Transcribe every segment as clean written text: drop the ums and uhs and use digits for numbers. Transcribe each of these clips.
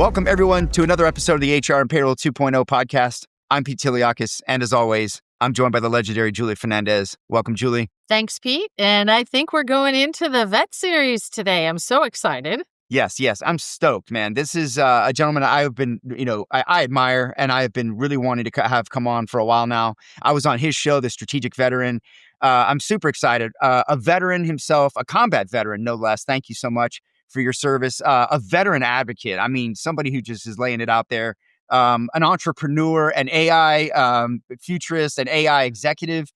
Welcome, everyone, to another episode of the HR and Payroll 2.0 podcast. I'm Pete Tiliakis, and as always, I'm joined by the legendary Julie Fernandez. Welcome, Julie. Thanks, Pete. And I think we're going into the vet series today. I'm so excited. Yes. I'm stoked, man. This is a gentleman I have been, I admire, and I have been really wanting to have come on for a while now. I was on his show, The Strategic Veteran. I'm super excited. A veteran himself, a combat veteran, no less. Thank you so much for your service. A veteran advocate. I mean, somebody who just is laying it out there. An entrepreneur, an AI futurist, an AI executive.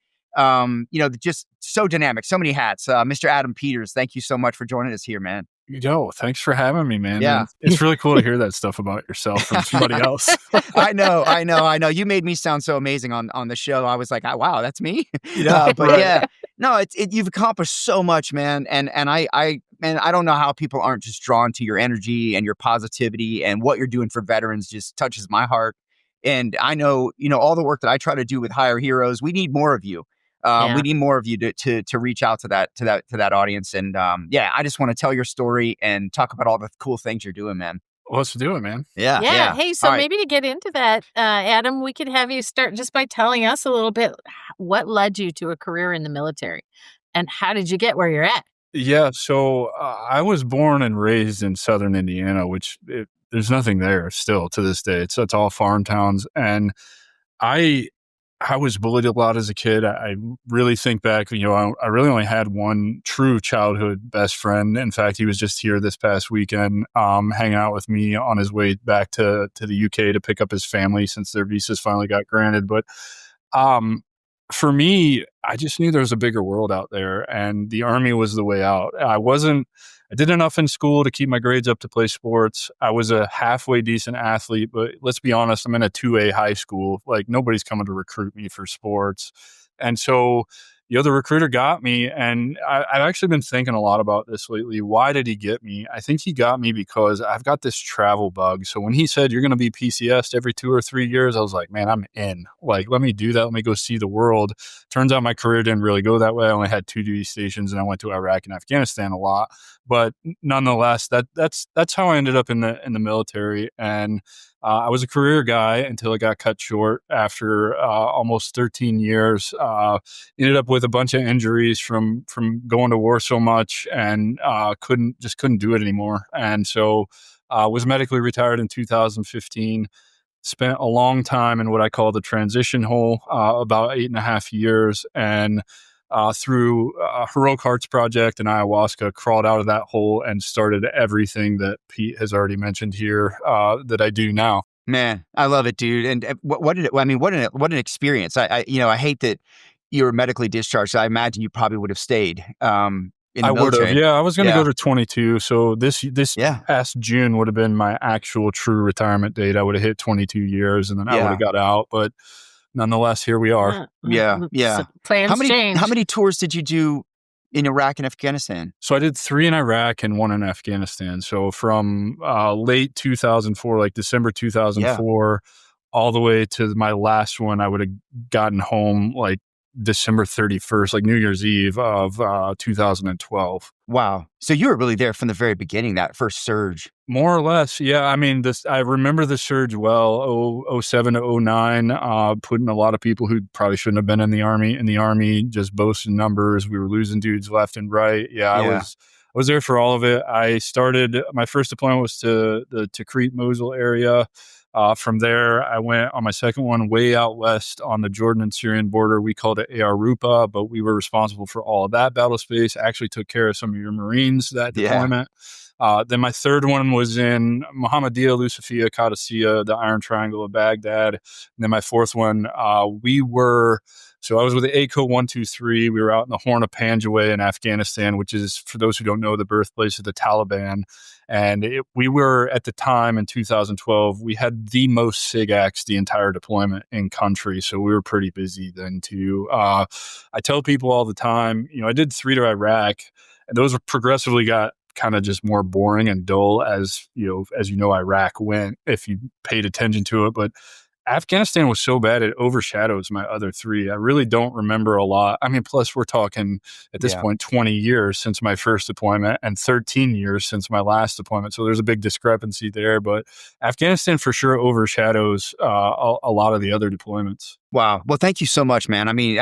Just so dynamic, so many hats. Mr. Adam Peters, thank you so much for joining us here, man. Yo, thanks for having me, man. Yeah. It's really cool to hear that stuff about yourself from somebody else. I know. You made me sound so amazing on the show. I was like, oh, wow, that's me. Yeah, but right. yeah, no, you've accomplished so much, man. And I don't know how people aren't just drawn to your energy and your positivity, and what you're doing for veterans just touches my heart. And I know, all the work that I try to do with Hire Heroes, we need more of you. We need more of you to reach out to that audience. And I just want to tell your story and talk about all the cool things you're doing, man. Well, let's do it, man. Yeah. Hey, so All maybe to get into that, Adam, we could have you start just by telling us a little bit what led you to a career in the military and how did you get where you're at? Yeah, so I was born and raised in southern Indiana, which there's nothing there still to this day. It's all farm towns. And I was bullied a lot as a kid. I really think back, I really only had one true childhood best friend. In fact, he was just here this past weekend, hanging out with me on his way back to the UK to pick up his family since their visas finally got granted. But for me, I just knew there was a bigger world out there, and the Army was the way out. I did enough in school to keep my grades up to play sports. I was a halfway decent athlete, but let's be honest, I'm in a 2A high school. Like, nobody's coming to recruit me for sports. And so, the recruiter got me, and I've actually been thinking a lot about this lately. Why did he get me? I think he got me because I've got this travel bug. So when he said, you're going to be PCS'd every 2 or 3 years, I was like, man, I'm in. Like, let me do that. Let me go see the world. Turns out my career didn't really go that way. I only had 2 duty stations, and I went to Iraq and Afghanistan a lot. But nonetheless, that's how I ended up in the military. And I was a career guy until it got cut short after almost 13 years. Ended up with a bunch of injuries from going to war so much, and couldn't do it anymore. And so was medically retired in 2015. Spent a long time in what I call the transition hole, about 8.5 years, and through Heroic Hearts Project and ayahuasca, crawled out of that hole and started everything that Pete has already mentioned here that I do now. Man, I love it, dude. And what an experience. I hate that you were medically discharged. I imagine you probably would have stayed in the military. Would have. Yeah, I was going to go to 22. So this past June would have been my actual true retirement date. I would have hit 22 years, and then I would have got out. But nonetheless, here we are. Yeah. So plans change. How many tours did you do in Iraq and Afghanistan? So I did 3 in Iraq and 1 in Afghanistan. So from late 2004, like December 2004, all the way to my last one, I would have gotten home like December 31st, like New Year's Eve of 2012. Wow. So you were really there from the very beginning, that first surge. More or less. Yeah. I mean, I remember the surge well, 07 to 09, putting a lot of people who probably shouldn't have been in the army, just boasting numbers. We were losing dudes left and right. I was there for all of it. My first deployment was to the Tikrit Mosul area. From there, I went on my second one way out west on the Jordan and Syrian border. We called it AR Rupa, but we were responsible for all of that battle space. Actually took care of some of your Marines that deployment. Then my third one was in Muhammadiyah, Lusafia, Qadisiyah, the Iron Triangle of Baghdad. And then my fourth one, I was with the ACO 123. We were out in the Horn of Panjwai in Afghanistan, which is, for those who don't know, the birthplace of the Taliban. And we were, at the time in 2012, we had the most SIGACs the entire deployment in country. So we were pretty busy then too. I tell people all the time, I did 3 to Iraq, and those progressively got kind of just more boring and dull as Iraq went, if you paid attention to it. But Afghanistan was so bad it overshadows my other three. I really don't remember a lot. I mean, plus we're talking at this point 20 years since my first deployment and 13 years since my last deployment. So there's a big discrepancy there. But Afghanistan for sure overshadows a lot of the other deployments. Wow. Well, thank you so much, man. I mean,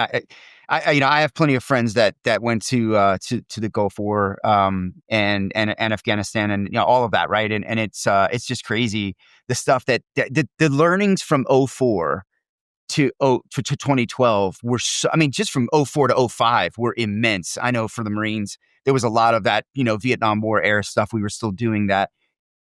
I have plenty of friends that went to the Gulf War, and Afghanistan, and all of that, right? And it's just crazy the stuff that the learnings from '04 to 2012 were so, I mean, just from '04 to '05 were immense. I know for the Marines, there was a lot of that, Vietnam War era stuff we were still doing that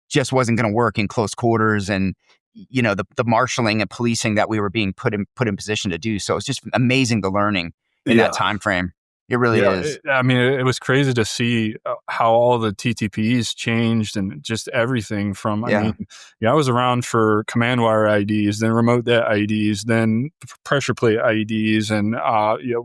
just wasn't going to work in close quarters, and the marshaling and policing that we were being put in position to do. So it's just amazing the learning in that time frame. It really is. I mean, it was crazy to see how all the TTPs changed and just everything from, I was around for command wire IEDs, then remote det IEDs, then pressure plate IEDs, and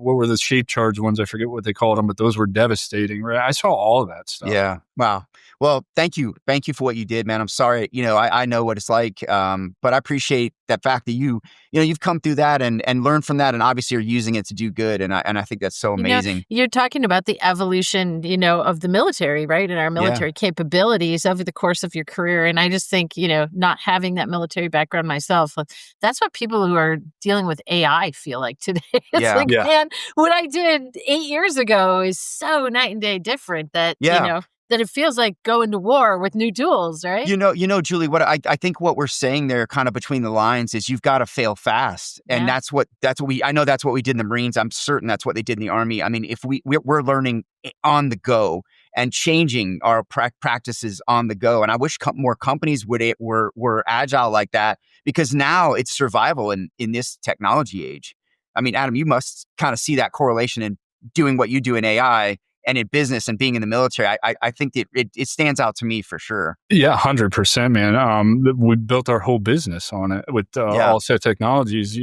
what were the shape charge ones? I forget what they called them, but those were devastating, right? I saw all of that stuff. Yeah. Wow. Well, thank you. Thank you for what you did, man. I'm sorry. I know what it's like. But I appreciate that fact that you've come through that and learned from that, and obviously are using it to do good. And I think that's so amazing. You're talking about the evolution, of the military, right? And our military capabilities over the course of your career. And I just think, not having that military background myself, that's what people who are dealing with AI feel like today. It's man, what I did 8 years ago is so night and day different that, that it feels like going to war with new tools, right? Julie, what I think what we're saying there kind of between the lines is you've got to fail fast. And that's what I know that's what we did in the Marines. I'm certain that's what they did in the Army. I mean, if we're learning on the go and changing our practices on the go. And I wish more companies were agile like that, because now it's survival in this technology age. I mean, Adam, you must kind of see that correlation in doing what you do in AI and in business and being in the military. I think that it stands out to me for sure. Yeah, 100%, man. We built our whole business on it with all set technologies,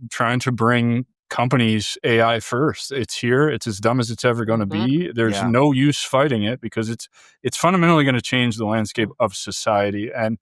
trying to bring companies AI first. It's here. It's as dumb as it's ever going to be. There's no use fighting it, because it's fundamentally going to change the landscape of society. And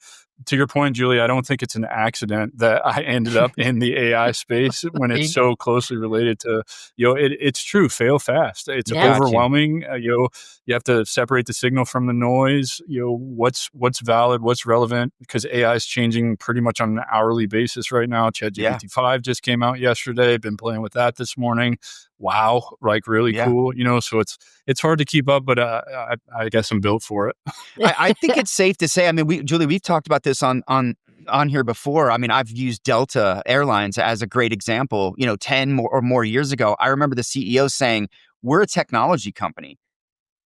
to your point, Julie, I don't think it's an accident that I ended up in the AI space when it's so closely related to, it's true. Fail fast. It's overwhelming. You have to separate the signal from the noise. What's valid, what's relevant, because AI is changing pretty much on an hourly basis right now. ChatGPT 5 just came out yesterday. Been playing with that this morning. Wow, really cool. So it's hard to keep up, but I guess I'm built for it. I think it's safe to say. I mean, Julie, we've talked about this on here before. I mean, I've used Delta Airlines as a great example. 10 or more years ago, I remember the CEO saying, "We're a technology company.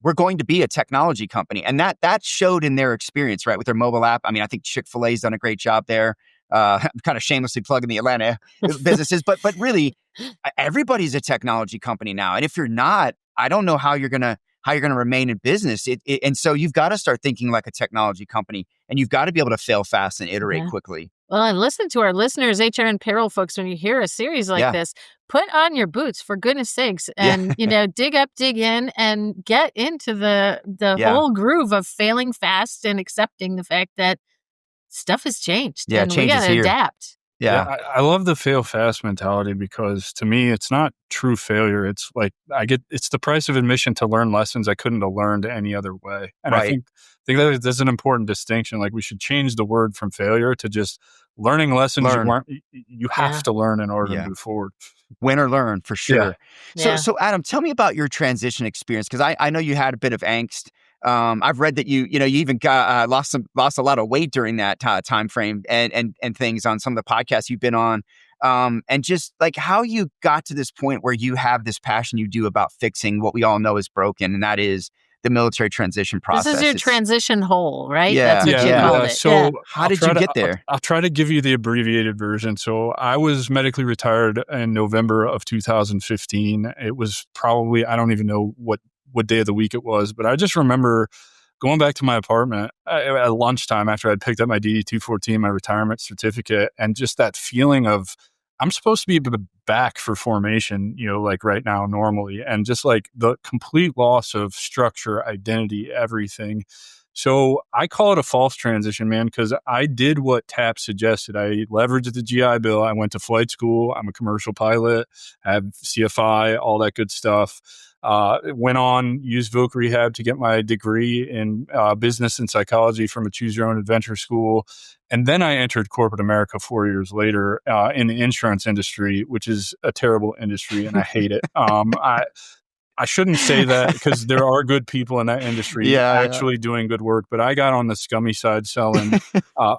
We're going to be a technology company," and that showed in their experience, right, with their mobile app. I mean, I think Chick-fil-A's done a great job there. Kind of shamelessly plugging the Atlanta businesses, but really, everybody's a technology company now. And if you're not, I don't know how you're gonna remain in business. And so you've got to start thinking like a technology company, and you've got to be able to fail fast and iterate quickly. Well, and listen to our listeners, HR and payroll folks, when you hear a series like this, put on your boots, for goodness sakes, and dig up, dig in, and get into the whole groove of failing fast and accepting the fact that stuff has changed. Yeah, and we change is gotta here. adapt. Yeah. I love the fail fast mentality, because to me, it's not true failure. It's like it's the price of admission to learn lessons I couldn't have learned any other way. And I think that that's an important distinction. Like, we should change the word from failure to just learning lessons you have to learn in order to move forward. Win or learn, for sure. Yeah. So Adam, tell me about your transition experience, because I know you had a bit of angst. I've read that you even got lost a lot of weight during that time frame and things on some of the podcasts you've been on. And just like how you got to this point where you have this passion you do about fixing what we all know is broken, and that is the military transition process. This is your transition hole, right? Yeah. That's what you called it. So how did you get there? I'll try to give you the abbreviated version. So I was medically retired in November of 2015. It was probably, I don't even know what day of the week it was, but I just remember going back to my apartment at lunchtime after I'd picked up my DD-214, my retirement certificate, and just that feeling of, I'm supposed to be back for formation, like right now normally, and just like the complete loss of structure, identity, everything. So I call it a false transition, man, because I did what TAP suggested. I leveraged the GI Bill. I went to flight school. I'm a commercial pilot, have CFI, all that good stuff. Went on, used Voc Rehab to get my degree in business and psychology from a choose your own adventure school. And then I entered corporate America 4 years later in the insurance industry, which is a terrible industry, and I hate it. I shouldn't say that because there are good people in that industry Yeah, actually doing good work, but I got on the scummy side selling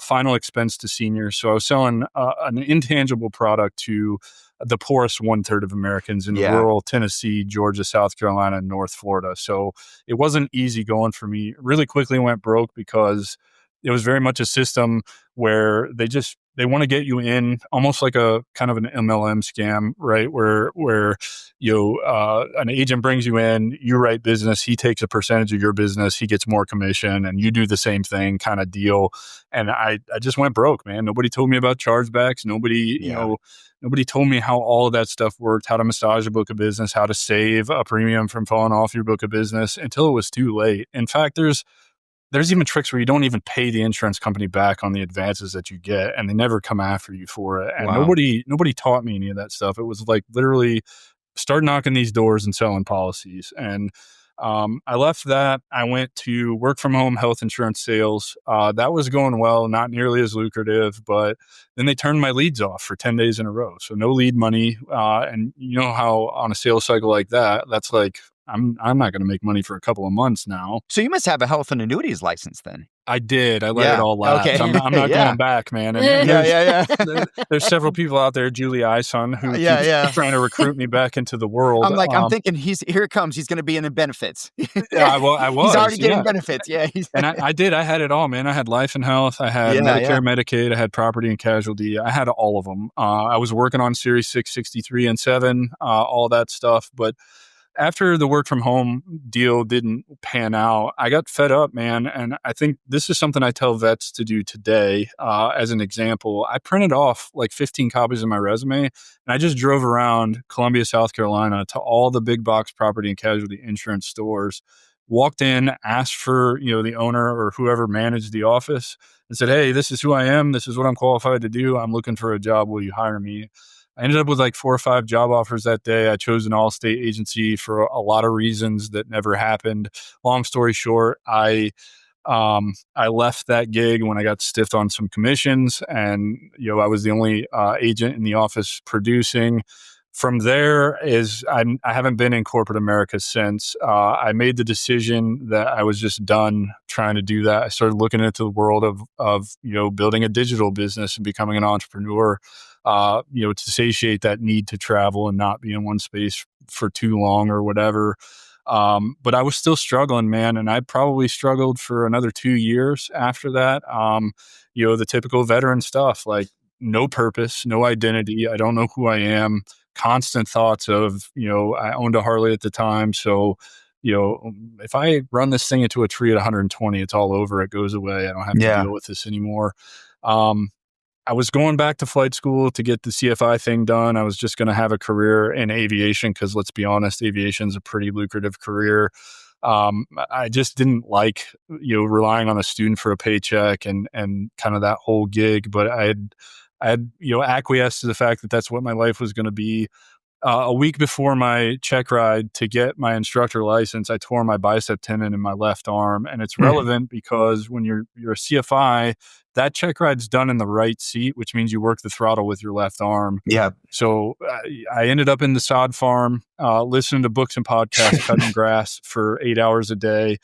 final expense to seniors. So I was selling an intangible product to the poorest 1/3 of Americans in yeah, rural Tennessee, Georgia, South Carolina, and North Florida. So it wasn't easy going for me. Really quickly went broke because it was very much a system where they want to get you in almost like a kind of an MLM scam, right? Where an agent brings you in, you write business, he takes a percentage of your business, he gets more commission, and you do the same thing kind of deal. And I just went broke, man. Nobody told me about chargebacks. yeah. Nobody told me how all of that stuff worked, how to massage a book of business, how to save a premium from falling off your book of business until it was too late. In fact, there's even tricks where you don't even pay the insurance company back on the advances that you get, and they never come after you for it. And Wow. nobody taught me any of that stuff. It was like literally start knocking these doors and selling policies. And I left that. I went to work from home health insurance sales. That was going well, not nearly as lucrative, but then they turned my leads off for 10 days in a row. So no lead money. And you know how on a sales cycle like that, that's like, I'm not going to make money for a couple of months now. So you must have a health and annuities license then. I did. I let Yeah. it all lapse. Okay. I'm not Yeah. going back, man. And Yeah. there's several people out there, Julie Ison, who Yeah. keeps trying to recruit me back into the world. I'm thinking here it comes. He's going to be in the benefits. Yeah, I was. He's already getting benefits. Yeah. And I did. I had it all, man. I had life and health. I had Medicare, Medicaid. I had property and casualty. I had all of them. I was working on Series 6, 63, and 7, all that stuff. But after the work from home deal didn't pan out, I got fed up, man. And I think this is something I tell vets to do today. As an example, I printed off like 15 copies of my resume, and I just drove around Columbia, South Carolina to all the big box property and casualty insurance stores, walked in, asked for, the owner or whoever managed the office and said, "Hey, this is who I am. This is what I'm qualified to do. I'm looking for a job. Will you hire me?" I ended up with like 4 or 5 job offers that day. I chose an all-state agency for a lot of reasons that never happened. Long story short, I left that gig when I got stiffed on some commissions, and I was the only agent in the office producing. From there I haven't been in corporate America since. I made the decision that I was just done trying to do that. I started looking into the world of building a digital business and becoming an entrepreneur. To satiate that need to travel and not be in one space for too long or whatever. But I was still struggling, man. And I probably struggled for another 2 years after that. The typical veteran stuff, like no purpose, no identity. I don't know who I am. Constant thoughts of, I owned a Harley at the time. So, if I run this thing into a tree at 120, it's all over. It goes away. I don't have to deal with this anymore. I was going back to flight school to get the CFI thing done. I was just going to have a career in aviation because, let's be honest, aviation is a pretty lucrative career. I just didn't like, relying on a student for a paycheck and kind of that whole gig. But I had acquiesced to the fact that that's what my life was going to be. A week before my check ride to get my instructor license, I tore my bicep tendon in my left arm. And it's relevant because when you're a CFI, that check ride's done in the right seat, which means you work the throttle with your left arm. Yeah. So I ended up in the sod farm, listening to books and podcasts, cutting grass for 8 hours a day.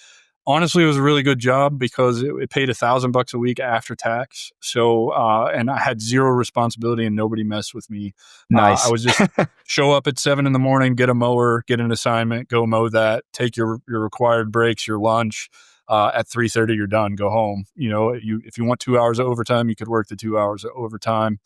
Honestly, it was a really good job because it paid $1,000 a week after tax. So, and I had zero responsibility and nobody messed with me. Nice. I was just show up at 7 a.m, get a mower, get an assignment, go mow that, take your required breaks, your lunch. At 3:30, you're done. Go home. If you want 2 hours of overtime, you could work the 2 hours of overtime.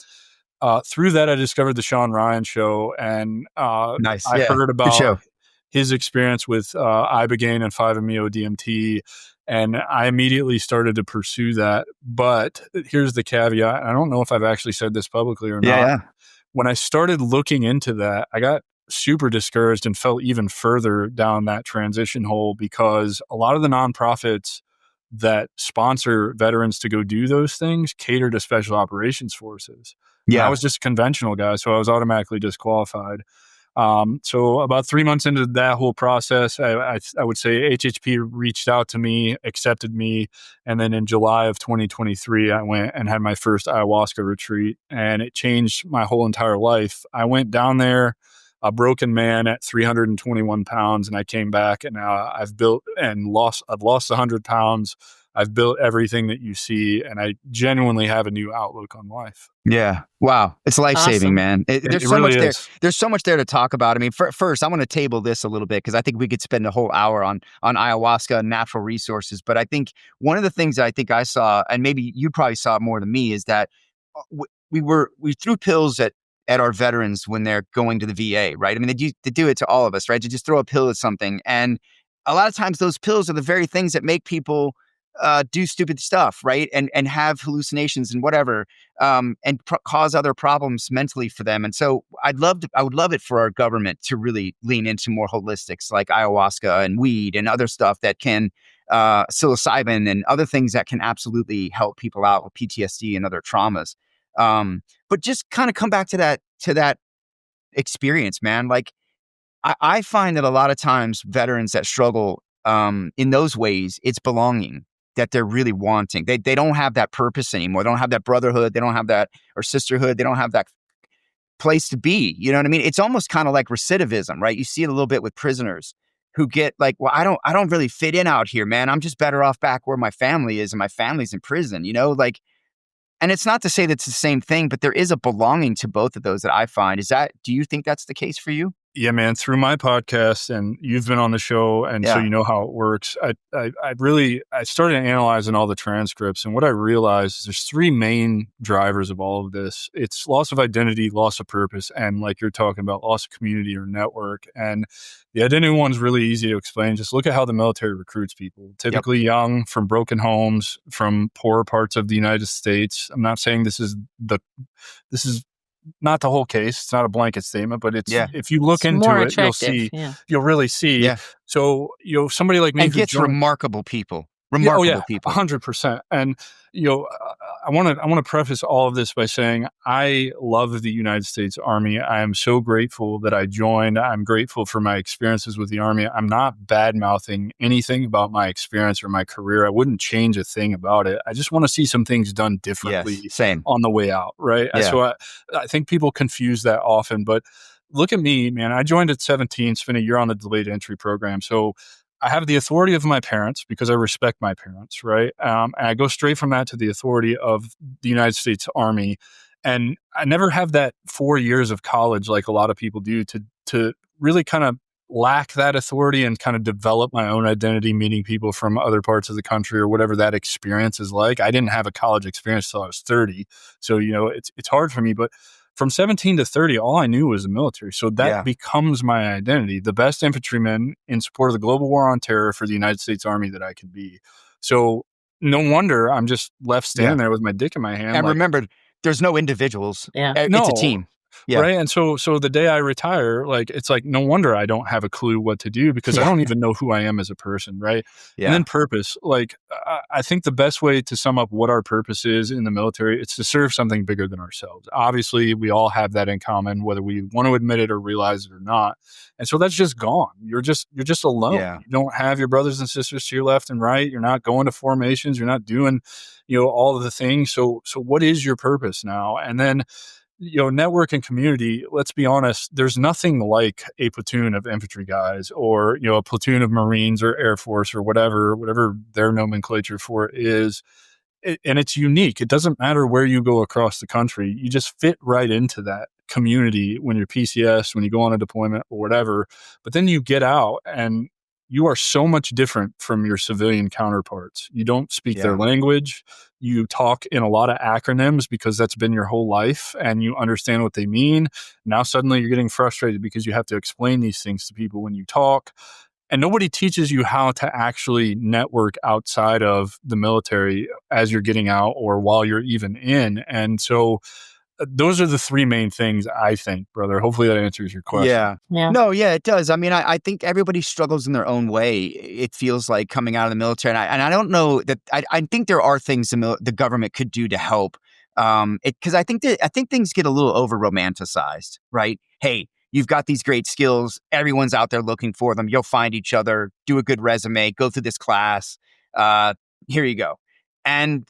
Through that, I discovered the Sean Ryan show, and nice. I heard Good show. about his experience with ibogaine and 5-MeO DMT, and I immediately started to pursue that. But here's the caveat. I don't know if I've actually said this publicly or not. Yeah. When I started looking into that, I got super discouraged and fell even further down that transition hole because a lot of the nonprofits that sponsor veterans to go do those things cater to special operations forces. And I Yeah. was just a conventional guy, so I was automatically disqualified. So about 3 months into that whole process, I would say HHP reached out to me, accepted me. And then in July of 2023, I went and had my first ayahuasca retreat, and it changed my whole entire life. I went down there a broken man at 321 pounds, and I came back, and I've lost 100 pounds. I've built everything that you see, and I genuinely have a new outlook on life. Yeah. Wow. It's life-saving, Awesome. man. There's It so really much there. is. There's so much there to talk about. I mean, first, I want to table this a little bit because I think we could spend a whole hour on ayahuasca and natural resources. But I think one of the things that I think I saw, and maybe you probably saw it more than me, is that we threw pills at our veterans when they're going to the VA, right? I mean, they do it to all of us, right? To just throw a pill at something, and a lot of times those pills are the very things that make people do stupid stuff, right? And have hallucinations and whatever, and cause other problems mentally for them. And so I would love it for our government to really lean into more holistics like ayahuasca and weed and other stuff that can, psilocybin and other things that can absolutely help people out with PTSD and other traumas. But just kind of come back to that experience, man. Like I find that a lot of times veterans that struggle in those ways, it's belonging that they're really wanting. They don't have that purpose anymore. They don't have that brotherhood. They don't have that or sisterhood. They don't have that place to be. You know what I mean? It's almost kind of like recidivism, right? You see it a little bit with prisoners who get like, well, I don't really fit in out here, man. I'm just better off back where my family is, and my family's in prison, you know, like. And it's not to say that's the same thing, but there is a belonging to both of those that I find. Do you think that's the case for you? Yeah, man, through my podcast, and you've been on the show, and so Yeah. you know how it works. I really started analyzing all the transcripts, and what I realized is there's three main drivers of all of this. It's loss of identity, loss of purpose, and like you're talking about, loss of community or network. And the identity one's really easy to explain. Just look at how the military recruits people, typically young, from broken homes, from poorer parts of the United States. I'm not saying this is not the whole case. It's not a blanket statement, but if you look It's more into it, attractive. you'll really see. Yeah. So, somebody like me And who gets joined, remarkable people. yeah, oh Remarkable yeah, people. 100%. And I want to preface all of this by saying I love the United States Army. I am so grateful that I joined. I'm grateful for my experiences with the Army. I'm not bad mouthing anything about my experience or my career. I wouldn't change a thing about it. I just want to see some things done differently Yes, same. on the way out, right? Yeah. So I think people confuse that often, but look at me, man. I joined at 17, spent a year on the delayed entry program. So I have the authority of my parents because I respect my parents, right? And I go straight from that to the authority of the United States Army. And I never have that 4 years of college like a lot of people do to really kind of lack that authority and kind of develop my own identity, meeting people from other parts of the country or whatever that experience is like. I didn't have a college experience till I was 30. So, it's hard for me, but from 17 to 30, all I knew was the military. So that becomes my identity, the best infantryman in support of the global war on terror for the United States Army that I could be. So no wonder I'm just left standing there with my dick in my hand. And like, remember, there's no individuals. Yeah. It's a team. Yeah. Right. And so the day I retire, like, it's like, no wonder I don't have a clue what to do because I don't even know who I am as a person. Right. Yeah. And then purpose, like, I think the best way to sum up what our purpose is in the military, it's to serve something bigger than ourselves. Obviously, we all have that in common, whether we want to admit it or realize it or not. And so that's just gone. You're just alone. Yeah. You don't have your brothers and sisters to your left and right. You're not going to formations. You're not doing, all of the things. So what is your purpose now? And then, network and community, let's be honest, there's nothing like a platoon of infantry guys or, a platoon of Marines or Air Force or whatever their nomenclature for it is. And it's unique. It doesn't matter where you go across the country. You just fit right into that community when you're PCS, when you go on a deployment or whatever. But then you get out and you are so much different from your civilian counterparts. You don't speak their language. You talk in a lot of acronyms because that's been your whole life and you understand what they mean. Now suddenly you're getting frustrated because you have to explain these things to people when you talk. And nobody teaches you how to actually network outside of the military as you're getting out or while you're even in. And so those are the three main things, I think, brother. Hopefully that answers your question. Yeah. No, yeah, it does. I mean, I think everybody struggles in their own way. It feels like coming out of the military, and I don't know that. I think there are things the government could do to help. Because I think things get a little over romanticized, right? Hey, you've got these great skills. Everyone's out there looking for them. You'll find each other. Do a good resume. Go through this class. Here you go. And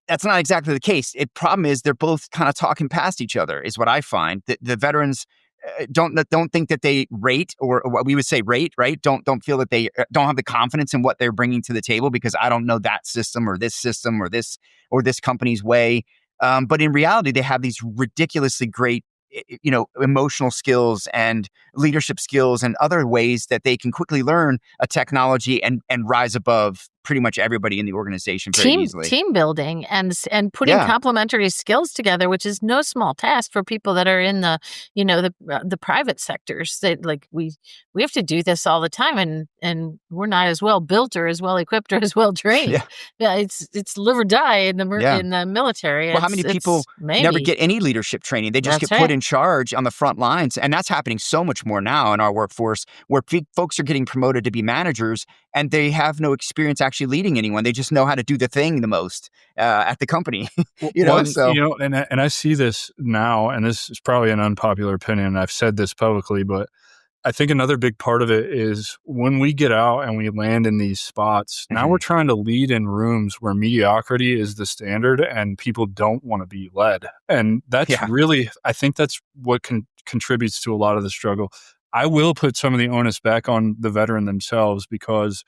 that's not exactly the case. The problem is they're both kind of talking past each other, is what I find. The veterans don't think that they rate, or what we would say rate, right? Don't feel that they don't have the confidence in what they're bringing to the table because I don't know that system or this company's way. But in reality, they have these ridiculously great, emotional skills and leadership skills and other ways that they can quickly learn a technology and rise above pretty much everybody in the organization very easily. Team building and putting complementary skills together, which is no small task for people that are in the private sectors. That like we have to do this all the time, and we're not as well built or as well equipped or as well trained. Yeah, it's live or die in the military. Well, how many people never get any leadership training? They just get put in charge on the front lines, and that's happening so much more now in our workforce, where folks are getting promoted to be managers, and they have no experience actually leading anyone. They just know how to do the thing the most at the company. And I see this now, and this is probably an unpopular opinion, and I've said this publicly, but I think another big part of it is when we get out and we land in these spots, now we're trying to lead in rooms where mediocrity is the standard and people don't want to be led. And that's really, I think that's what contributes to a lot of the struggle. I will put some of the onus back on the veteran themselves, because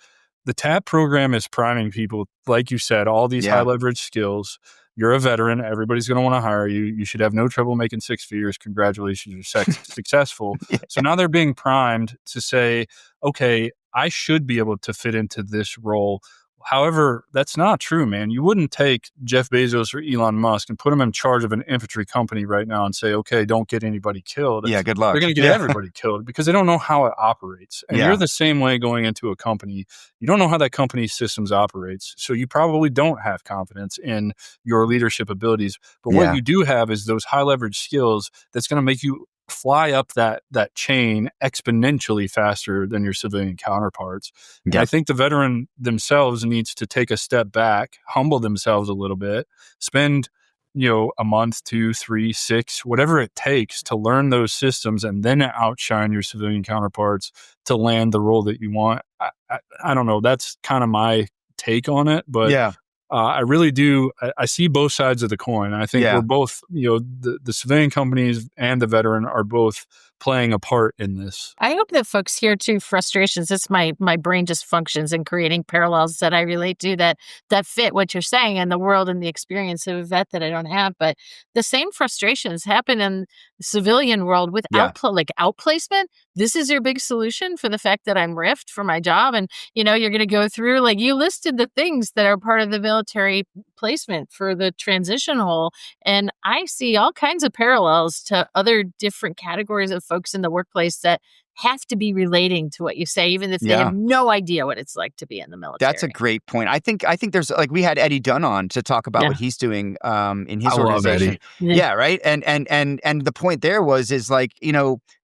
the TAP program is priming people, like you said, all these high leverage skills. You're a veteran. Everybody's going to want to hire you. You should have no trouble making six figures. Congratulations, you're successful. So now they're being primed to say, okay, I should be able to fit into this role. However, that's not true, man. You wouldn't take Jeff Bezos or Elon Musk and put them in charge of an infantry company right now and say, okay, don't get anybody killed. Yeah, good luck. They're going to get everybody killed because they don't know how it operates. And you're the same way going into a company. You don't know how that company's systems operates. So you probably don't have confidence in your leadership abilities. But what you do have is those high leverage skills that's going to make you fly up that chain exponentially faster than your civilian counterparts. And I think the veteran themselves needs to take a step back, humble themselves a little bit, spend a month, 2, 3, 6, whatever it takes to learn those systems, and then outshine your civilian counterparts to land the role that you want. I don't know. That's kind of my take on it, but I really do. I see both sides of the coin. I think we're both, the civilian companies and the veteran are both playing a part in this. I hope that folks hear too frustrations. It's my brain just functions in creating parallels that I relate to that fit what you're saying and the world and the experience of a vet that I don't have. But the same frustrations happen in the civilian world with outplacement. This is your big solution for the fact that I'm riffed for my job. And, you're going to go through, like you listed the things that are part of the military placement for the transition hole. And I see all kinds of parallels to other different categories of folks in the workplace that have to be relating to what you say, even if they have no idea what it's like to be in the military. That's a great point. I think there's, like, we had Eddie Dunn on to talk about what he's doing in his organization. Love Eddie. Yeah, right. And the point there is like,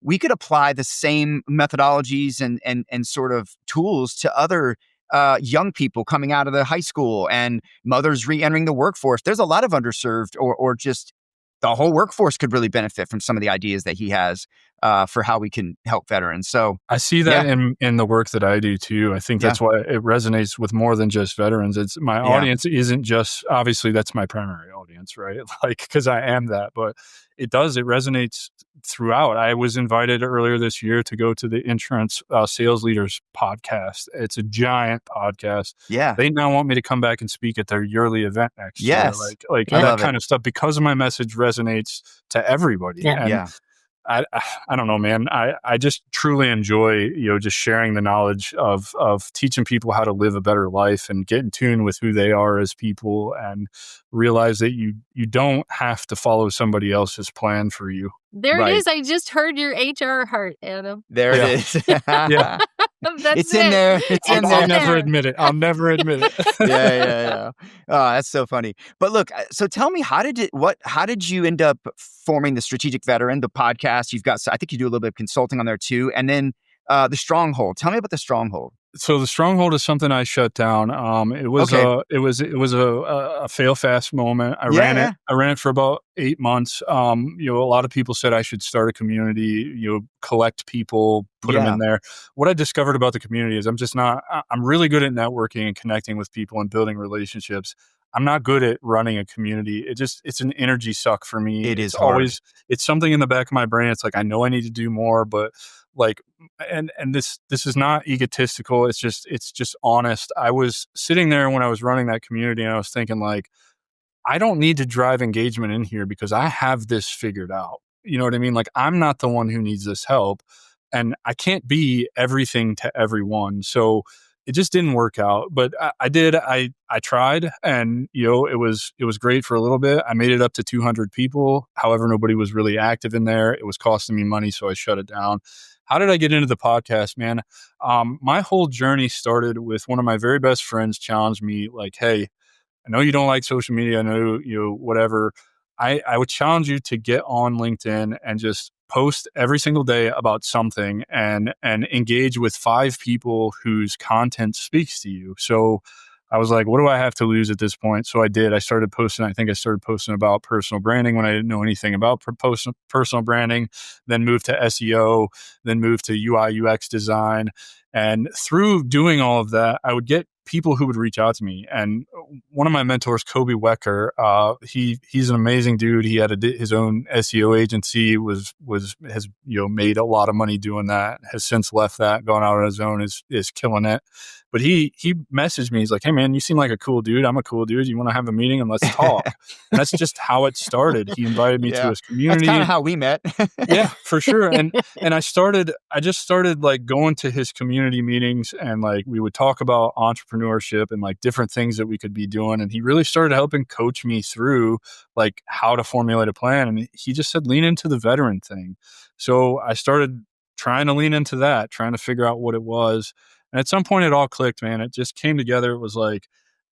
we could apply the same methodologies and sort of tools to other young people coming out of the high school and mothers re-entering the workforce. There's a lot of underserved or just the whole workforce could really benefit from some of the ideas that he has for how we can help veterans. So I see that in the work that I do too. I think that's why it resonates with more than just veterans. It's my audience isn't just, obviously that's my primary audience, right? Like, because I am that, but it resonates throughout. I was invited earlier this year to go to the Insurance Sales Leaders podcast. It's a giant podcast. Yeah. They now want me to come back and speak at their yearly event next year. Like that kind of stuff, because my message resonates to everybody. And I don't know, man. I just truly enjoy, just sharing the knowledge of teaching people how to live a better life and get in tune with who they are as people, and realize that you don't have to follow somebody else's plan for you. There it is. I just heard your HR heart, Adam. There it is. That's It's in it. there. It's in I'll there. never admit it. I'll never admit it. Yeah. Oh, that's so funny. But look, so tell me, how did you end up forming the Strategic Veteran, the podcast? I think you do a little bit of consulting on there too. And then the Stronghold. Tell me about the Stronghold. So the Stronghold is something I shut down. It was Okay. a fail fast moment. I Yeah. ran it for about 8 months. A lot of people said I should start a community, collect people, put them Yeah. in there. What I discovered about the community is I'm really good at networking and connecting with people and building relationships. I'm not good at running a community. It's an energy suck for me. It It's is hard. always, it's something in the back of my brain. It's like, I know I need to do more, but like, and this is not egotistical. It's just honest. I was sitting there when I was running that community and I was thinking like, I don't need to drive engagement in here because I have this figured out. You know what I mean? Like, I'm not the one who needs this help and I can't be everything to everyone. So it just didn't work out, but I did. I tried, and it was great for a little bit. I made it up to 200 people. However, nobody was really active in there. It was costing me money, so I shut it down. How did I get into the podcast, man? My whole journey started with one of my very best friends challenged me, like, "Hey, I know you don't like social media. I know whatever. I would challenge you to get on LinkedIn and just post every single day about something and engage with 5 people whose content speaks to you." So I was like, what do I have to lose at this point? So I did. I started posting. I think I started posting about personal branding when I didn't know anything about personal branding, then moved to SEO, then moved to UI UX design. And through doing all of that, I would get people who would reach out to me. And one of my mentors, Kobe Wecker, he's an amazing dude. He had his own SEO agency, has made a lot of money doing that, has since left that, gone out on his own, is killing it. But he messaged me. He's like, "Hey man, you seem like a cool dude. I'm a cool dude. You want to have a meeting and let's talk?" And that's just how it started. He invited me to his That's kind community. of how we met. Yeah, for sure. And I just started like going to his community meetings and like we would talk about entrepreneurship and like different things that we could be doing. And he really started helping coach me through like how to formulate a plan. And he just said, lean into the veteran thing. So I started trying to lean into that, trying to figure out what it was. And at some point it all clicked, man. It just came together. It was like,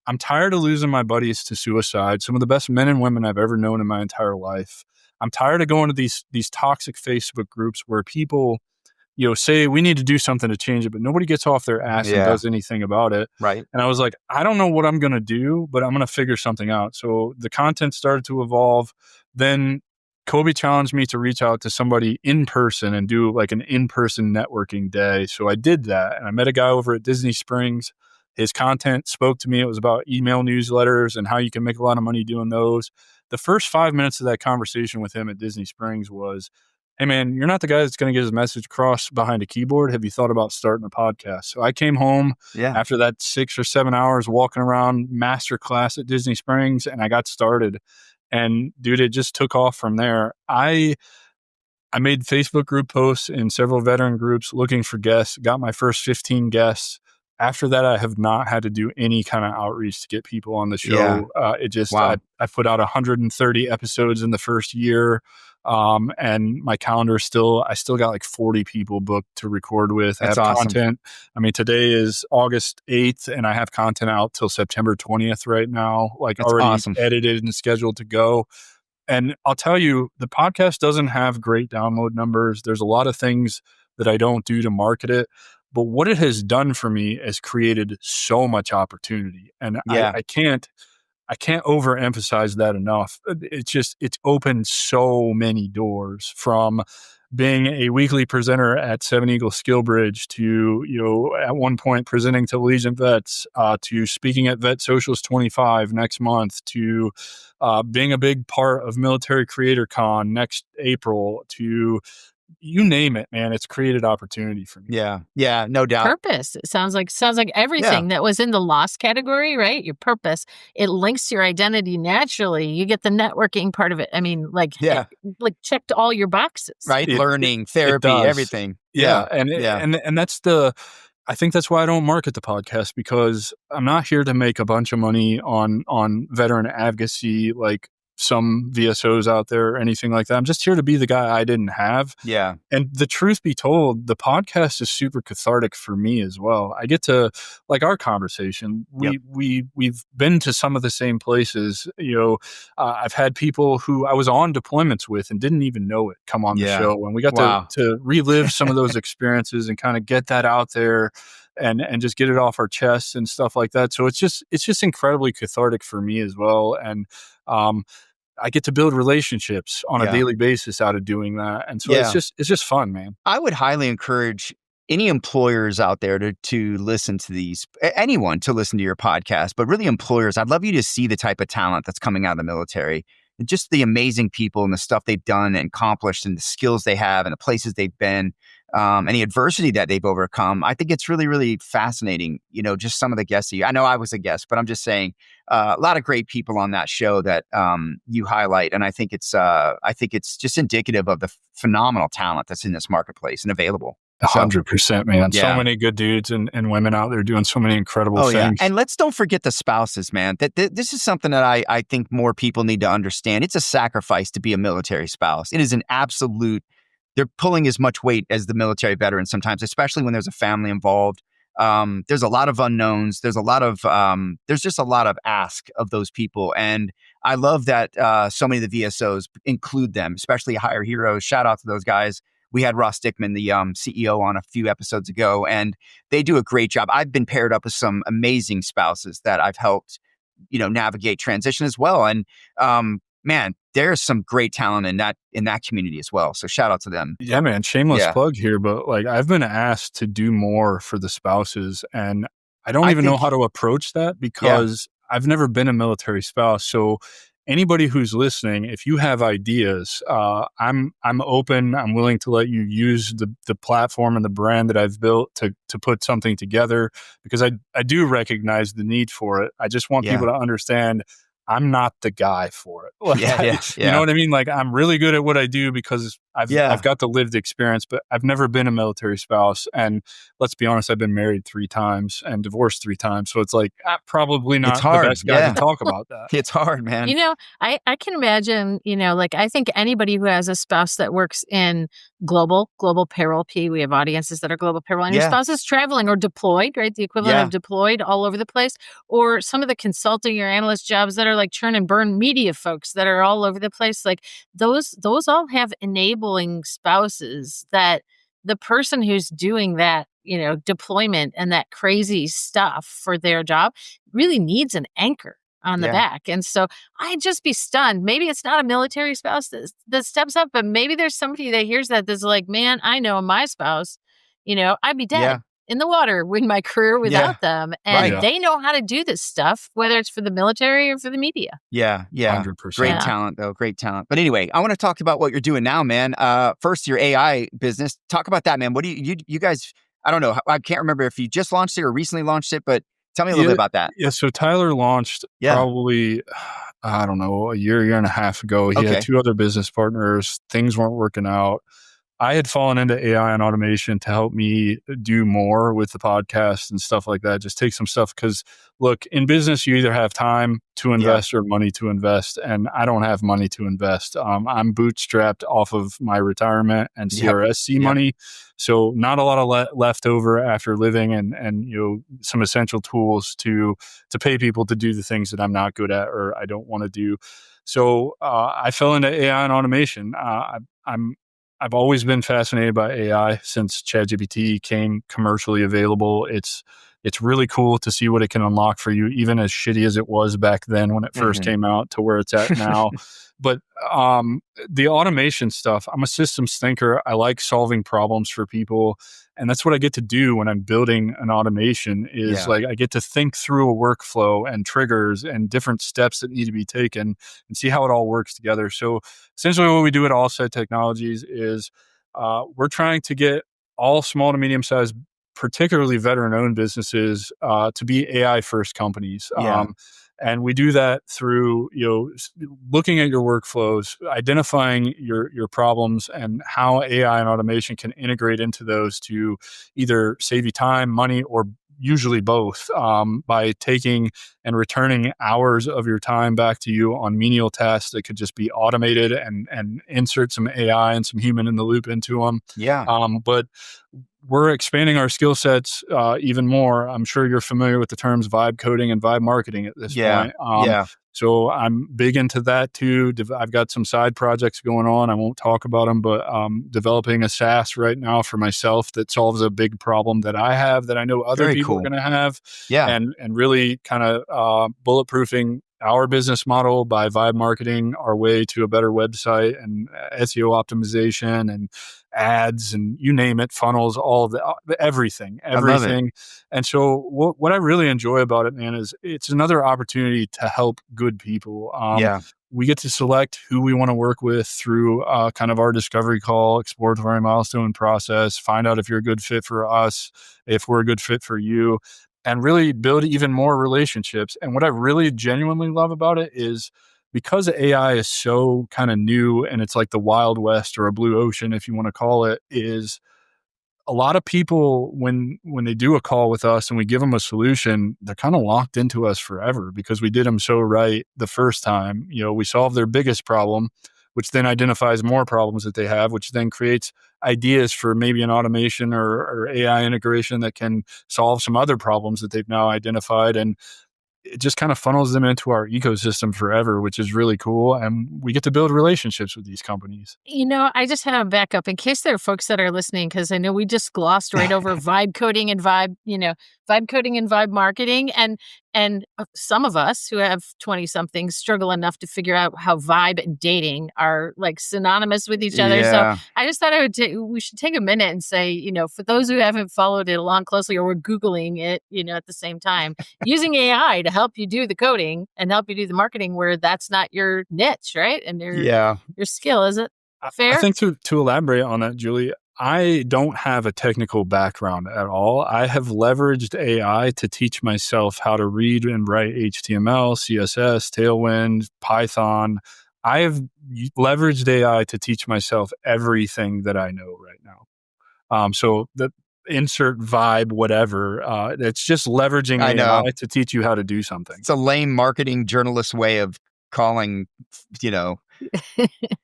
I'm tired of losing my buddies to suicide. Some of the best men and women I've ever known in my entire life. I'm tired of going to these toxic Facebook groups where people, say we need to do something to change it, but nobody gets off their ass and Yeah. does anything about it. Right. And I was like, I don't know what I'm going to do, but I'm going to figure something out. So the content started to evolve. Then Kobe challenged me to reach out to somebody in person and do like an in-person networking day. So I did that. And I met a guy over at Disney Springs. His content spoke to me. It was about email newsletters and how you can make a lot of money doing those. The first 5 minutes of that conversation with him at Disney Springs was, "Hey man, you're not the guy that's going to get his message across behind a keyboard. Have you thought about starting a podcast?" So I came home Yeah. after that 6 or 7 hours walking around master class at Disney Springs and I got started. And dude, it just took off from there. I made Facebook group posts in several veteran groups looking for guests, got my first 15 guests. After that, I have not had to do any kind of outreach to get people on the Yeah. show. Wow. I put out 130 episodes in the first year. And my calendar I still got like 40 people booked to record with. That's I have awesome. content. I mean, today is August 8th and I have content out till September 20th right now, like That's already awesome. edited and scheduled to go. And I'll tell you, the podcast doesn't have great download numbers. There's a lot of things that I don't do to market it. But what it has done for me has created so much opportunity. And Yeah. I can't overemphasize that enough. It's opened so many doors, from being a weekly presenter at Seven Eagle Skill Bridge to, at one point presenting to Legion Vets, to speaking at Vet Socials 25 next month, to being a big part of Military Creator Con next April, to you name it, man. It's created opportunity for me. Yeah. Yeah. No doubt. Purpose. It sounds like everything that was in the lost category, right? Your purpose. It links to your identity naturally. You get the networking part of it. I mean, like checked all your boxes. Right. Learning, therapy, everything. Yeah. And that's I think that's why I don't market the podcast, because I'm not here to make a bunch of money on veteran advocacy, like some VSOs out there or anything like that. I'm just here to be the guy I didn't have. Yeah. And the truth be told, the podcast is super cathartic for me as well. I get to, like our conversation, we've been to some of the same places. I've had people who I was on deployments with and didn't even know it come on the show, and we got to relive some of those experiences and kind of get that out there and just get it off our chests and stuff like that. So it's just incredibly cathartic for me as well. And I get to build relationships on a daily basis out of doing that. And so it's just fun, man. I would highly encourage any employers out there to listen to these, anyone to listen to your podcast, but really employers. I'd love you to see the type of talent that's coming out of the military, and just the amazing people and the stuff they've done and accomplished and the skills they have and the places they've been, and the adversity that they've overcome. I think it's really, really fascinating. Just some of the guests. I know I was a guest, but I'm just saying a lot of great people on that show that you highlight. And I think it's just indicative of the phenomenal talent that's in this marketplace and available. 100%, man. So many good dudes and women out there doing so many incredible things. Yeah. And let's don't forget the spouses, man. This is something that I think more people need to understand. It's a sacrifice to be a military spouse. It is an absolute, they're pulling as much weight as the military veteran sometimes, especially when there's a family involved. There's a lot of unknowns. There's just a lot of ask of those people. And I love that so many of the VSOs include them, especially Hire Heroes. Shout out to those guys. We had Ross Dickman, the CEO, on a few episodes ago, and they do a great job. I've been paired up with some amazing spouses that I've helped, navigate transition as well. And man, there's some great talent in that community as well. So shout out to them. Yeah, man. Shameless plug here, but like I've been asked to do more for the spouses, and I don't even know how to approach that because I've never been a military spouse. So anybody who's listening, if you have ideas, I'm open. I'm willing to let you use the platform and the brand that I've built to put something together, because I do recognize the need for it. I just want people to understand I'm not the guy for it. Like, you know what I mean? Like, I'm really good at what I do because I've got the lived experience, but I've never been a military spouse. And let's be honest, I've been married 3 times and divorced 3 times. So it's like, probably not the best guy to talk about that. It's hard, man. I can imagine, like I think anybody who has a spouse that works in global payroll P, we have audiences that are global payroll, and your spouse is traveling or deployed, right? The equivalent of deployed all over the place, or some of the consulting or analyst jobs that are like churn and burn media folks that are all over the place. Like those all have enabling spouses that the person who's doing that, deployment and that crazy stuff for their job really needs an anchor on the back. And so I'd just be stunned. Maybe it's not a military spouse that steps up, but maybe there's somebody that hears that's like, man, I know my spouse, I'd be dead in the water with my career without them. And they know how to do this stuff, whether it's for the military or for the media. Yeah. 100%. Great talent, though. Great talent. But anyway, I want to talk about what you're doing now, man. First, your AI business. Talk about that, man. What do you guys, I don't know. I can't remember if you just launched it or recently launched it, but tell me a little bit about that. Yeah. So Tyler launched probably, I don't know, a year and a half ago. He had 2 other business partners. Things weren't working out. I had fallen into AI and automation to help me do more with the podcast and stuff like that. Just take some stuff. Because look, in business, you either have time to invest or money to invest. And I don't have money to invest. I'm bootstrapped off of my retirement and CRSC money. So not a lot of left over after living and some essential tools to pay people to do the things that I'm not good at or I don't want to do. So I fell into AI and automation. I've always been fascinated by AI since ChatGPT came commercially available. It's really cool to see what it can unlock for you, even as shitty as it was back then when it first came out to where it's at now. But the automation stuff, I'm a systems thinker. I like solving problems for people. And that's what I get to do when I'm building an automation is like I get to think through a workflow and triggers and different steps that need to be taken and see how it all works together. So essentially what we do at Allset Technologies is we're trying to get all small to medium-sized, particularly veteran-owned businesses to be AI-first companies. And we do that through, looking at your workflows, identifying your problems and how AI and automation can integrate into those to either save you time, money, or usually both, by taking and returning hours of your time back to you on menial tasks that could just be automated and insert some AI and some human in the loop into them. Yeah. But we're expanding our skill sets even more. I'm sure you're familiar with the terms vibe coding and vibe marketing at this Yeah. point. Yeah. So I'm big into that too. I've got some side projects going on. I won't talk about them, but developing a SaaS right now for myself that solves a big problem that I have that I know other Very people cool. are going to have, Yeah. and really kind of bulletproofing our business model by vibe marketing our way to a better website and SEO optimization and ads and you name it, funnels, all of everything. I love it. And so what I really enjoy about it, man, is it's another opportunity to help good people. Yeah. We get to select who we want to work with through kind of our discovery call, exploratory milestone process, find out if you're a good fit for us, if we're a good fit for you, and really build even more relationships. And what I really genuinely love about it is because AI is so kind of new and it's like the Wild West or a blue ocean, if you want to call it, is a lot of people when they do a call with us and we give them a solution, they're kind of locked into us forever because we did them so right the first time. You know, we solved their biggest problem, which then identifies more problems that they have, which then creates ideas for maybe an automation or AI integration that can solve some other problems that they've now identified. And it just kind of funnels them into our ecosystem forever, which is really cool. And we get to build relationships with these companies. You know, I just have a backup in case there are folks that are listening, because I know we just glossed right over vibe coding and vibe coding and vibe marketing. And some of us who have 20 somethings struggle enough to figure out how vibe and dating are like synonymous with each other. Yeah. So I just thought we should take a minute and say, you know, for those who haven't followed it along closely or were Googling it, you know, at the same time, using AI to help you do the coding and help you do the marketing where that's not your niche, right? And Yeah. your skill, is it fair? I think to elaborate on that, Julie, I don't have a technical background at all. I have leveraged AI to teach myself how to read and write HTML, CSS, Tailwind, Python. I have leveraged AI to teach myself everything that I know right now. So the insert vibe, whatever, it's just leveraging I know. AI to teach you how to do something. It's a lame marketing journalist way of calling, you know,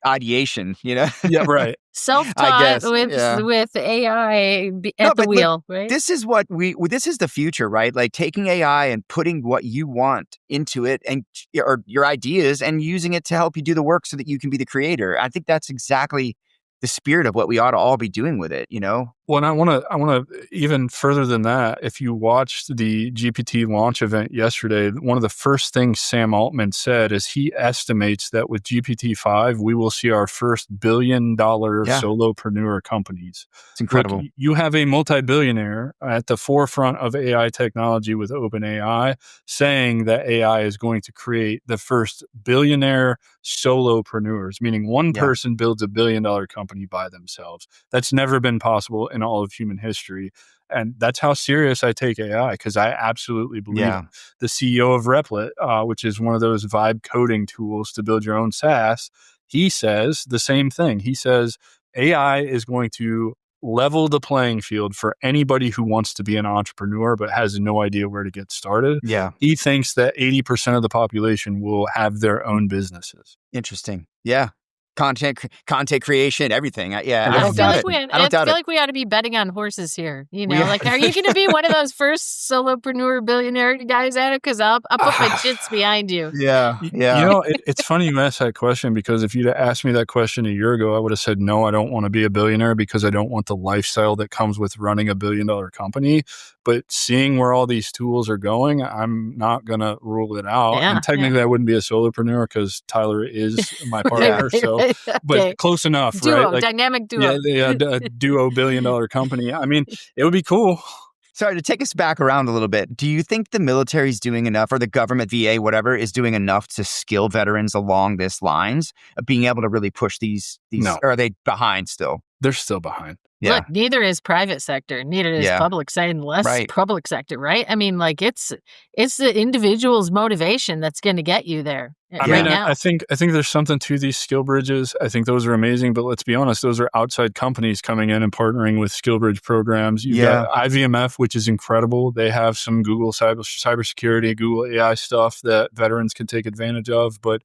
ideation, you know? Yeah, right. Self-taught guess, with yeah. AI No, at the but look, wheel, right? this is this is the future, right? Like taking AI and putting what you want into it and or your ideas and using it to help you do the work so that you can be the creator. I think that's exactly the spirit of what we ought to all be doing with it, you know? Well, and I want to even further than that. If you watched the GPT launch event yesterday, one of the first things Sam Altman said is he estimates that with GPT-5, we will see our first $1 billion Yeah. solopreneur companies. It's incredible. Look, you have a multi-billionaire at the forefront of AI technology with OpenAI saying that AI is going to create the first billionaire solopreneurs, meaning one Yeah. person builds $1 billion company by themselves. That's never been possible in all of human history. And that's how serious I take AI, because I absolutely believe Yeah. it. The CEO of Replit, which is one of those vibe coding tools to build your own SaaS, he says the same thing. He says AI is going to level the playing field for anybody who wants to be an entrepreneur but has no idea where to get started. Yeah. He thinks that 80% of the population will have their own businesses. Interesting. Yeah. Content creation, everything. I I don't feel doubt like it. we I don't doubt it. we ought to be betting on horses here. You know, We- like, are you going to be one of those first solopreneur billionaire guys at it? Because I'll put my chits behind you. Yeah. You Yeah. know, it's funny you asked that question, because if you'd asked me that question a year ago, I would have said, no, I don't want to be a billionaire because I don't want the lifestyle that comes with running $1 billion company. But seeing where all these tools are going, I'm not going to rule it out. Yeah, And technically, I wouldn't be a solopreneur because Tyler is my partner. So, but Okay. close enough, Duo, right? Like, dynamic duo. yeah, a duo $1 billion company. I mean, it would be cool. Sorry, to take us back around a little bit, do you think the military's doing enough, or the government, VA, whatever, is doing enough to skill veterans along this lines of being able to really push these No. or are they behind still? They're still behind. Yeah. Look, neither is private sector, neither is Yeah. public sector, and less Right. public sector, right? I mean, like it's the individual's motivation that's going to get you there I right mean, Yeah. now. I think there's something to these skill bridges. I think those are amazing, but let's be honest, those are outside companies coming in and partnering with skill bridge programs. You've got Yeah. IVMF, which is incredible. They have some Google cybersecurity, Google AI stuff that veterans can take advantage of. But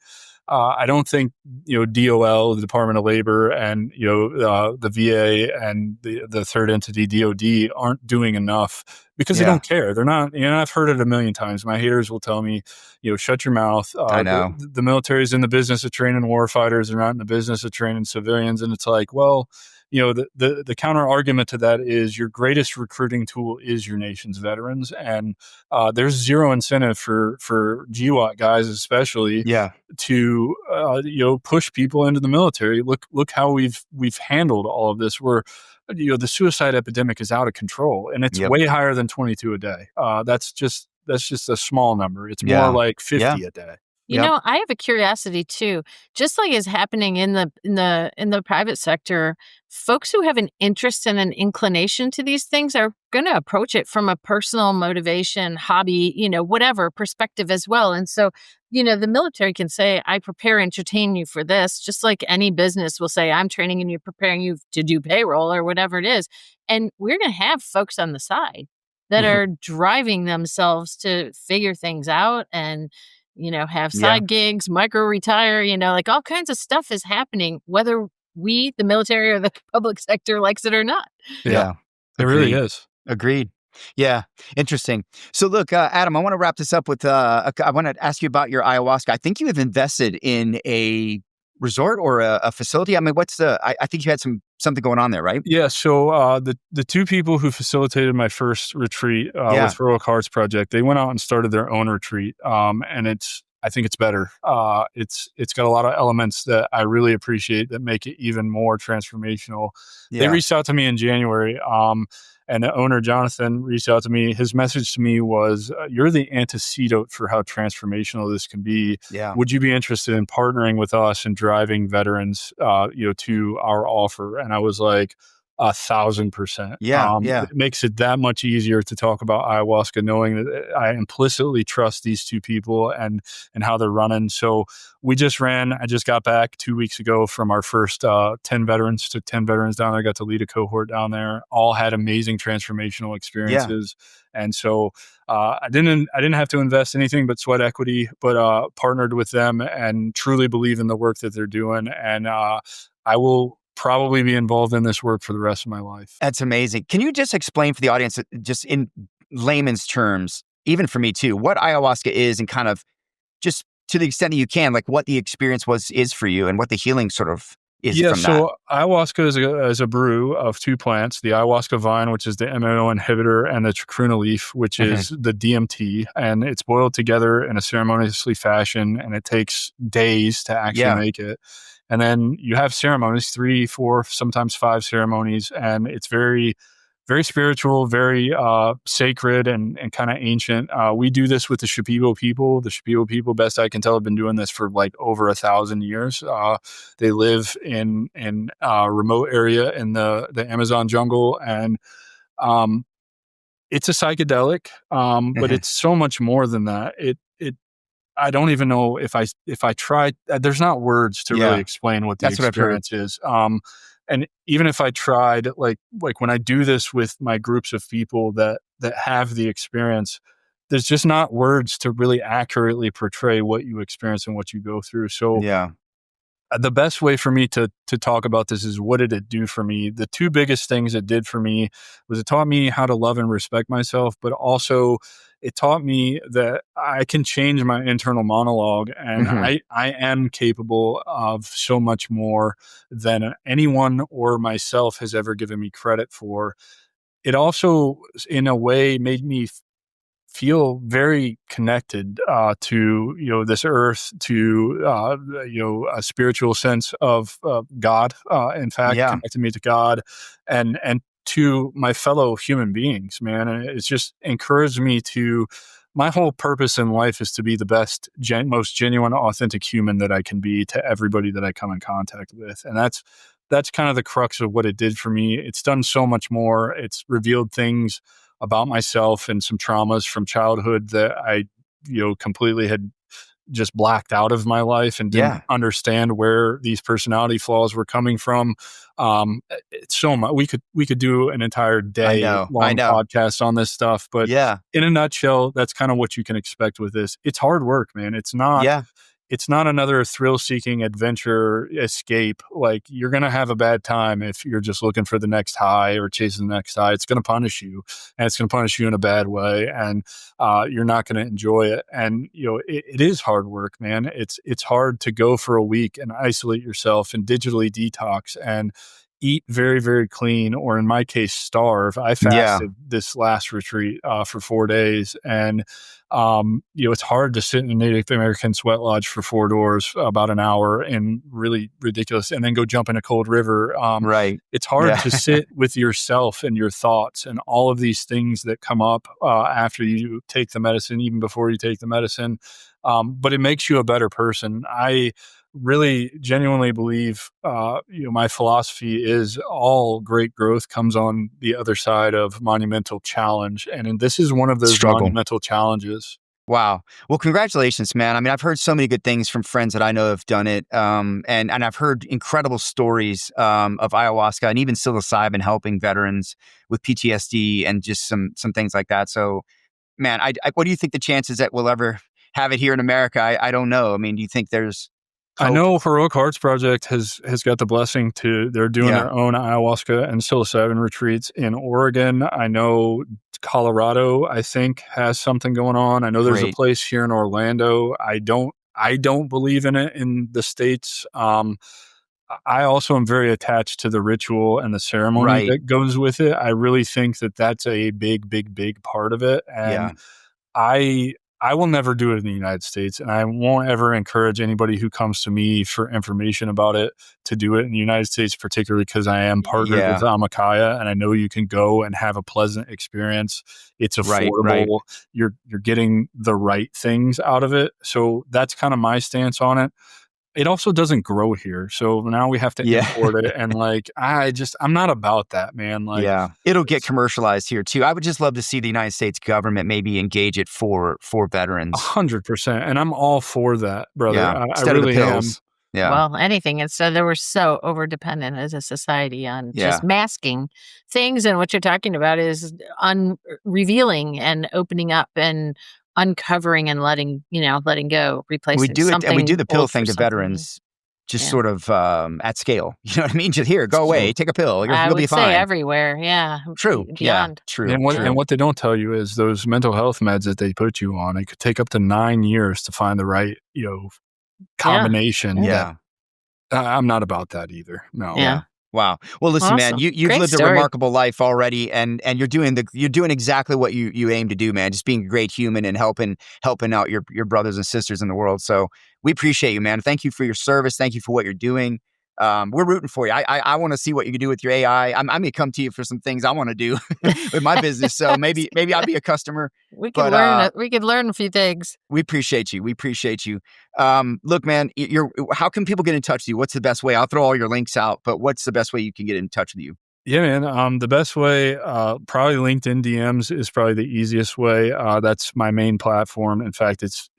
I don't think DOL, the Department of Labor, and the VA and the third entity DoD aren't doing enough because they Yeah. don't care. They're not. I've heard it a million times. My haters will tell me, shut your mouth. I know. The military is in the business of training war fighters. They're not in the business of training civilians. And it's like, well, the counter argument to that is your greatest recruiting tool is your nation's veterans. And there's zero incentive for GWAT guys, especially, Yeah. to push people into the military. Look how we've handled all of this. The suicide epidemic is out of control, and it's Yep. way higher than 22 a day. That's just a small number. It's more Yeah. like Yeah. 50 a day. Yep. I have a curiosity too. Just like is happening in the private sector, folks who have an interest and an inclination to these things are going to approach it from a personal motivation, hobby, whatever perspective as well. And so, the military can say, I prepare and entertain you for this, just like any business will say, I'm training and you're preparing you to do payroll or whatever it is. And we're going to have folks on the side that are driving themselves to figure things out and have Yeah. side gigs, micro retire, like all kinds of stuff is happening, whether we, the military or the public sector, likes it or not. Yeah. It really Agreed. is. Agreed. Yeah. Interesting. So look, Adam, I want to wrap this up with, I want to ask you about your ayahuasca. I think you have invested in a resort or a facility. I mean, I think you had something going on there, right? Yeah. So the two people who facilitated my first retreat Yeah. with Heroic Hearts Project, they went out and started their own retreat. And I think it's better. It's got a lot of elements that I really appreciate that make it even more transformational. They Yeah. reached out to me in January. And the owner, Jonathan, reached out to me. His message to me was, you're the antecedent for how transformational this can be. Yeah. Would you be interested in partnering with us and driving veterans, to our offer? And I was like, 1,000%. Yeah. Yeah. It makes it that much easier to talk about ayahuasca, knowing that I implicitly trust these two people and how they're running. So I just got back 2 weeks ago from our first 10 veterans. Took 10 veterans down there, got to lead a cohort down there, all had amazing transformational experiences. And so I didn't have to invest anything but sweat equity, but partnered with them and truly believe in the work that they're doing. And I will probably be involved in this work for the rest of my life. That's amazing. Can you just explain for the audience, just in layman's terms, even for me too, what ayahuasca is and kind of just to the extent that you can, like what the experience is for you and what the healing sort of is from that? So ayahuasca is a brew of two plants, the ayahuasca vine, which is the MMO inhibitor, and the chacruna leaf, which is the DMT. And it's boiled together in a ceremoniously fashion, and it takes days to actually make it. And then you have ceremonies, 3, 4, sometimes 5 ceremonies, and it's very, very spiritual, very sacred and kind of ancient. We do this with the Shipibo people. The Shipibo people, best I can tell, have been doing this for like over 1,000 years. They live in a remote area in the Amazon jungle, and it's a psychedelic, but it's so much more than that. I don't even know if I tried. There's not words to really explain what the experience is. And even if I tried, like when I do this with my groups of people that have the experience, there's just not words to really accurately portray what you experience and what you go through. So the best way for me to talk about this is, what did it do for me? The two biggest things it did for me was it taught me how to love and respect myself, but also it taught me that I can change my internal monologue, and I am capable of so much more than anyone or myself has ever given me credit for. It also, in a way, made me feel very connected to this earth, to a spiritual sense of God. In fact, connected me to God and to my fellow human beings, man. And it's just encouraged me to. My whole purpose in life is to be the best, most genuine, authentic human that I can be to everybody that I come in contact with, and that's that's kind of the crux of what it did for me. It's done so much more. It's revealed things about myself and some traumas from childhood that I, completely had just blacked out of my life and didn't Yeah. understand where these personality flaws were coming from. It's so much. We could do an entire I day know. long podcast on this stuff, but Yeah. in a nutshell, that's kind of what you can expect with this. It's hard work, man. Yeah. It's not another thrill-seeking adventure escape. Like, you're going to have a bad time if you're just looking for the next high or chasing the next high. It's going to punish you, and it's going to punish you in a bad way, and you're not going to enjoy it. And it is hard work, man. It's hard to go for a week and isolate yourself and digitally detox and eat very, very clean, or in my case, starve. I Yeah. fasted this last retreat for 4 days, and it's hard to sit in a Native American sweat lodge for 4 doors, about an hour, and really ridiculous, and then go jump in a cold river. Right. It's hard Yeah. to sit with yourself and your thoughts and all of these things that come up after you take the medicine, even before you take the medicine. But it makes you a better person. I really genuinely believe, my philosophy is all great growth comes on the other side of monumental challenge. And this is one of those Struggle. monumental challenges. Wow. Well, congratulations, man. I mean, I've heard so many good things from friends that I know have done it. And I've heard incredible stories of ayahuasca and even psilocybin helping veterans with PTSD and just some things like that. So, man, what do you think the chances that we'll ever have it here in America? I don't know. I mean, do you think there's I hope? know Heroic Hearts Project has got the blessing they're doing Yeah. their own ayahuasca and psilocybin retreats in Oregon. I know Colorado, I think, has something going on. I know there's a Great. place here in Orlando. I don't believe in it in the States. I also am very attached to the ritual and the ceremony Right. that goes with it. I really think that that's a big, big, big part of it. And Yeah. I will never do it in the United States, and I won't ever encourage anybody who comes to me for information about it to do it in the United States, particularly because I am partnered with Yeah. Amakaya, and I know you can go and have a pleasant experience. It's Right. affordable. You're getting the right things out of it. So that's kind of my stance on it. It also doesn't grow here. So now we have to Yeah. import it. And I'm not about that, man. Like, Yeah. It'll get commercialized here too. I would just love to see the United States government maybe engage it for veterans. 100%. And I'm all for that, brother. Yeah. I Instead really of the am. pills. Yeah. Well, anything. And so they were so over-dependent as a society on Yeah. just masking things. And what you're talking about is revealing and opening up and uncovering and letting go, replacing We do it, and we something do the pill old for thing to something new. veterans just Yeah. sort of at scale. You know what I mean? Just here, go away, take a pill. I You'll be would say fine. everywhere. Yeah. True. Yeah. Beyond. True. And True. what they don't tell you is those mental health meds that they put you on, it could take up to 9 years to find the right, combination. Yeah. I'm not about that either. No. Yeah. Wow. Well, listen, man, Awesome. you've Great lived a story. remarkable life already, and you're doing exactly what you aim to do, man. Just being a great human and helping out your brothers and sisters in the world. So we appreciate you, man. Thank you for your service. Thank you for what you're doing. We're rooting for you. I want to see what you can do with your AI. I'm going to come to you for some things I want to do with my business. So maybe I'll be a customer. We could learn a few things. We appreciate you. We appreciate you. Look, man, how can people get in touch with you? What's the best way? I'll throw all your links out, but what's the best way you can get in touch with you? Yeah, man. The best way, probably LinkedIn DMs is probably the easiest way. That's my main platform. In fact, it's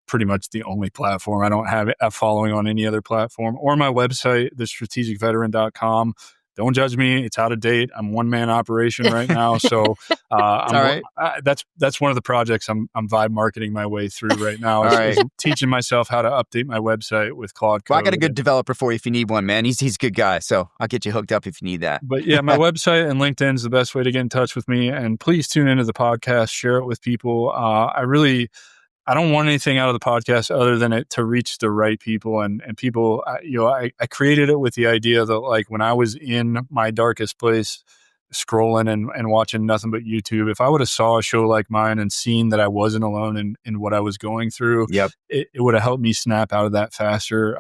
pretty much the only platform. I don't have a following on any other platform, or my website, thestrategicveteran.com. Don't judge me. It's out of date. I'm one-man operation right now. So that's one of the projects I'm vibe marketing my way through right now. Is teaching myself how to update my website with Claude Code. Well, I got a good developer for you if you need one, man. He's a good guy. So I'll get you hooked up if you need that. But yeah, my website and LinkedIn is the best way to get in touch with me. And please tune into the podcast, share it with people. I don't want anything out of the podcast other than it to reach the right people and people. I created it with the idea that, like, when I was in my darkest place, scrolling and watching nothing but YouTube, if I would have saw a show like mine and seen that I wasn't alone in what I was going through, it would have helped me snap out of that faster.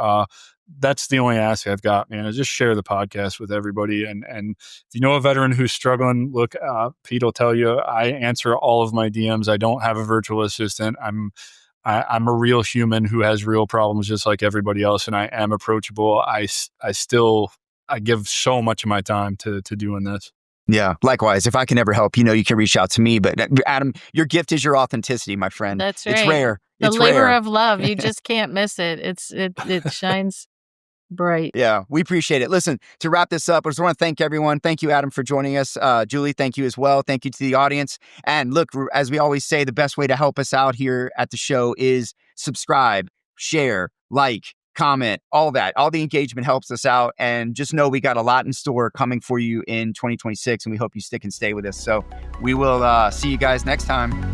That's the only ask I've got, man, is just share the podcast with everybody. And if you know a veteran who's struggling, look, Pete will tell you, I answer all of my DMs. I don't have a virtual assistant. I'm a real human who has real problems just like everybody else. And I am approachable. I still I give so much of my time to doing this. Yeah, likewise. If I can ever help, you can reach out to me. But Adam, your gift is your authenticity, my friend. That's right. It's rare. The It's labor rare. of love. You just can't miss it. It shines bright. Yeah, we appreciate it. Listen, to wrap this up, I just want to thank everyone. Thank you, Adam, for joining us. Julie, thank you as well. Thank you to the audience. And look, as we always say, the best way to help us out here at the show is subscribe, share, like, comment, all that. All the engagement helps us out. And just know we got a lot in store coming for you in 2026. And we hope you stick and stay with us. So we will see you guys next time.